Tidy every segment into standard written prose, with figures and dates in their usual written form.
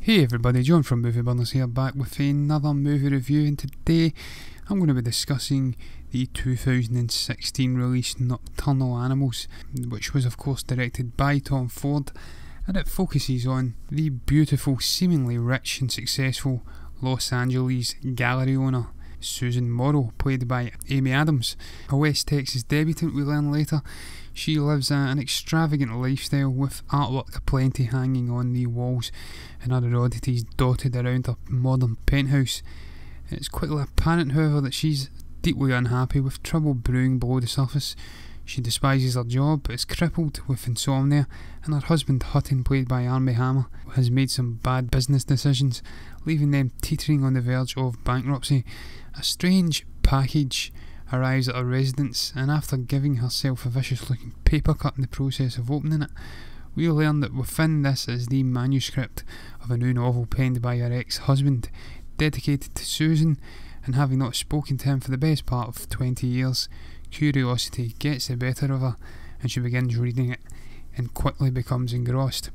Hey everybody, John from Movie Burners here, back with another movie review, and today I'm going to be discussing the 2016 release Nocturnal Animals, which was of course directed by Tom Ford, and it focuses on the beautiful, seemingly rich and successful Los Angeles gallery owner Susan Morrow, played by Amy Adams. A West Texas debutante, we learn later. She lives an extravagant lifestyle with artwork aplenty hanging on the walls and other oddities dotted around her modern penthouse. It's quickly apparent, however, that she's deeply unhappy, with trouble brewing below the surface. She despises her job, is crippled with insomnia, and her husband Hutton, played by Armie Hammer, has made some bad business decisions, leaving them teetering on the verge of bankruptcy. A strange package arrives at her residence, and after giving herself a vicious looking paper cut in the process of opening it, we learn that within this is the manuscript of a new novel penned by her ex-husband, dedicated to Susan, and having not spoken to him for the best part of 20 years, curiosity gets the better of her and she begins reading it and quickly becomes engrossed.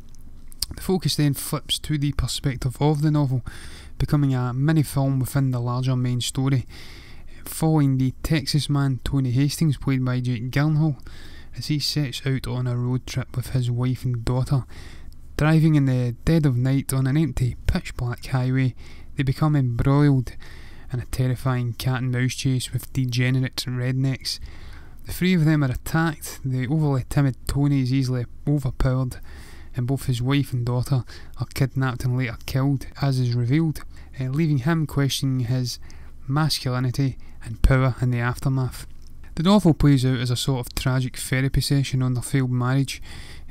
The focus then flips to the perspective of the novel, becoming a mini-film within the larger main story, following the Texas man Tony Hastings, played by Jake Gyllenhaal, as he sets out on a road trip with his wife and daughter. Driving in the dead of night on an empty, pitch-black highway, they become embroiled in a terrifying cat-and-mouse chase with degenerate rednecks. The three of them are attacked, the overly timid Tony is easily overpowered, and both his wife and daughter are kidnapped and later killed, as is revealed, leaving him questioning his masculinity and power in the aftermath. The novel plays out as a sort of tragic therapy session on their failed marriage.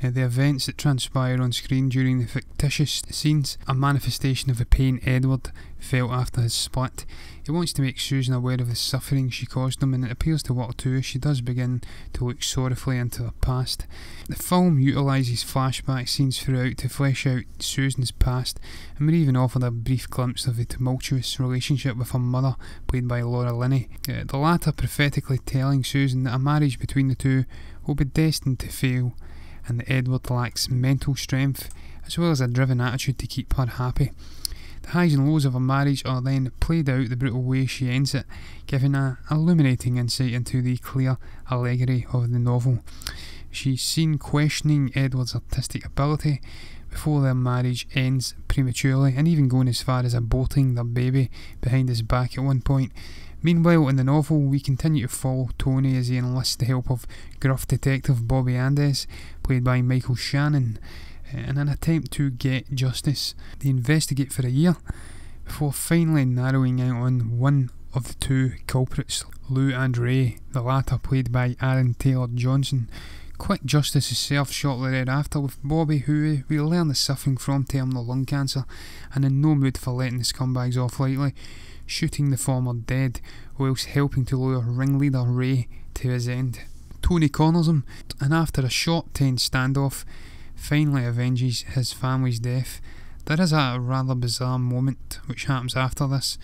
The events that transpire on screen during the fictitious scenes are a manifestation of the pain Edward felt after his split. He wants to make Susan aware of the suffering she caused him, and it appears to work too, as she does begin to look sorrowfully into her past. The film utilises flashback scenes throughout to flesh out Susan's past, and we're even offered a brief glimpse of the tumultuous relationship with her mother, played by Laura Linney, the latter prophetically telling Susan that a marriage between the two will be destined to fail, and that Edward lacks mental strength as well as a driven attitude to keep her happy. The highs and lows of her marriage are then played out the brutal way she ends it, giving an illuminating insight into the clear allegory of the novel. She's seen questioning Edward's artistic ability before their marriage ends prematurely, and even going as far as aborting their baby behind his back at one point. Meanwhile, in the novel, we continue to follow Tony as he enlists the help of gruff detective Bobby Andes, played by Michael Shannon, in an attempt to get justice. They investigate for a year before finally narrowing out on one of the two culprits, Lou and Ray, the latter played by Aaron Taylor Johnson. Quick justice is served shortly thereafter, with Bobby, who we learn is suffering from terminal lung cancer and in no mood for letting the scumbags off lightly, shooting the former dead whilst helping to lure ringleader Ray to his end. Tony corners him, and after a short tense standoff, finally avenges his family's death. There is a rather bizarre moment which happens after this,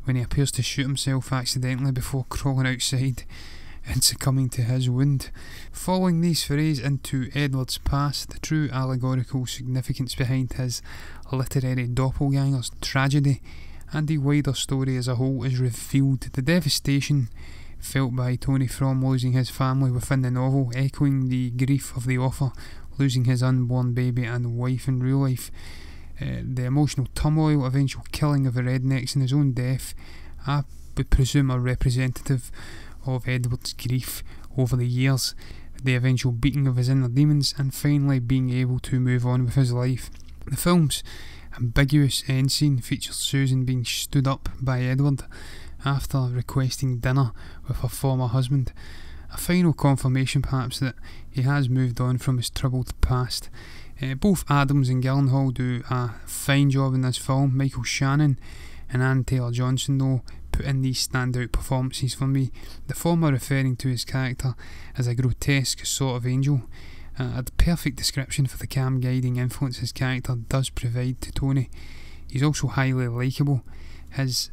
when he appears to shoot himself accidentally before crawling outside and succumbing to his wound. Following these forays into Edward's past, the true allegorical significance behind his literary doppelganger's tragedy and the wider story as a whole is revealed. The devastation felt by Tony from losing his family within the novel, echoing the grief of the author losing his unborn baby and wife in real life, the emotional turmoil, eventual killing of the rednecks, and his own death, I would presume are representative of Edward's grief over the years, the eventual beating of his inner demons, and finally being able to move on with his life. The film's ambiguous end scene features Susan being stood up by Edward after requesting dinner with her former husband, a final confirmation perhaps that he has moved on from his troubled past. Both Adams and Gyllenhaal do a fine job in this film. Michael Shannon and Aaron Taylor Johnson, though, put in these standout performances for me, the former referring to his character as a grotesque sort of angel, a perfect description for the calm guiding influence his character does provide to Tony. He's also highly likeable. His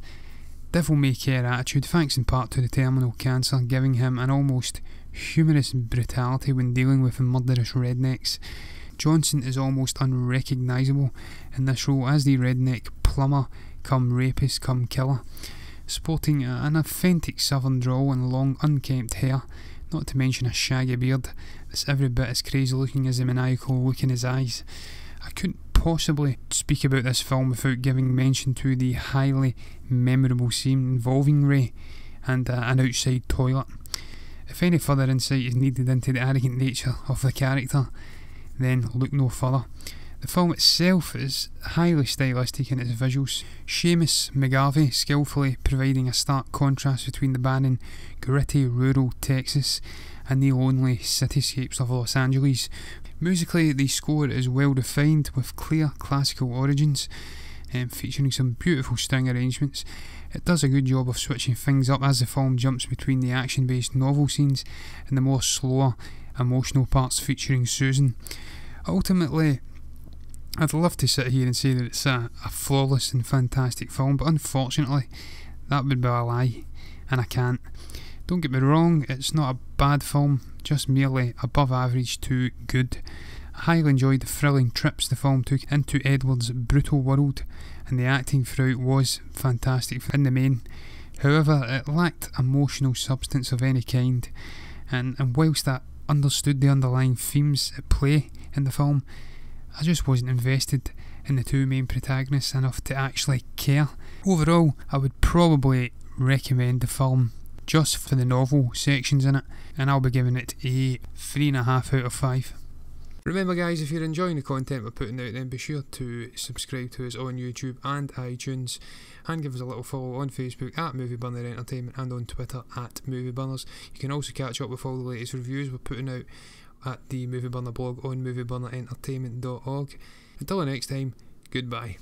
devil-may-care attitude, thanks in part to the terminal cancer, giving him an almost humorous brutality when dealing with the murderous rednecks, Johnson is almost unrecognisable in this role as the redneck plumber come rapist come killer, sporting an authentic southern drawl and long unkempt hair, not to mention a shaggy beard that's every bit as crazy looking as the maniacal look in his eyes. I couldn't possibly speak about this film without giving mention to the highly memorable scene involving Ray and an outside toilet. If any further insight is needed into the arrogant nature of the character, then look no further. The film itself is highly stylistic in its visuals. Seamus McGarvey skillfully providing a stark contrast between the barren, gritty rural Texas and the lonely cityscapes of Los Angeles. Musically, the score is well defined with clear classical origins, featuring some beautiful string arrangements. It does a good job of switching things up as the film jumps between the action-based novel scenes and the more slower, emotional parts featuring Susan. Ultimately, I'd love to sit here and say that it's a flawless and fantastic film, but unfortunately that would be a lie, and I can't. Don't get me wrong, it's not a bad film, just merely above average to good. I highly enjoyed the thrilling trips the film took into Edward's brutal world, and the acting throughout was fantastic in the main. However, it lacked emotional substance of any kind, and whilst I understood the underlying themes at play in the film, I just wasn't invested in the two main protagonists enough to actually care. Overall, I would probably recommend the film just for the novel sections in it, and I'll be giving it a 3.5 out of 5. Remember guys, if you're enjoying the content we're putting out, then be sure to subscribe to us on YouTube and iTunes, and give us a little follow on Facebook at Movie Burner Entertainment and on Twitter at Movie Burners. You can also catch up with all the latest reviews we're putting out at the Movie Burner blog on movieburnerentertainment.org. Until the next time, goodbye.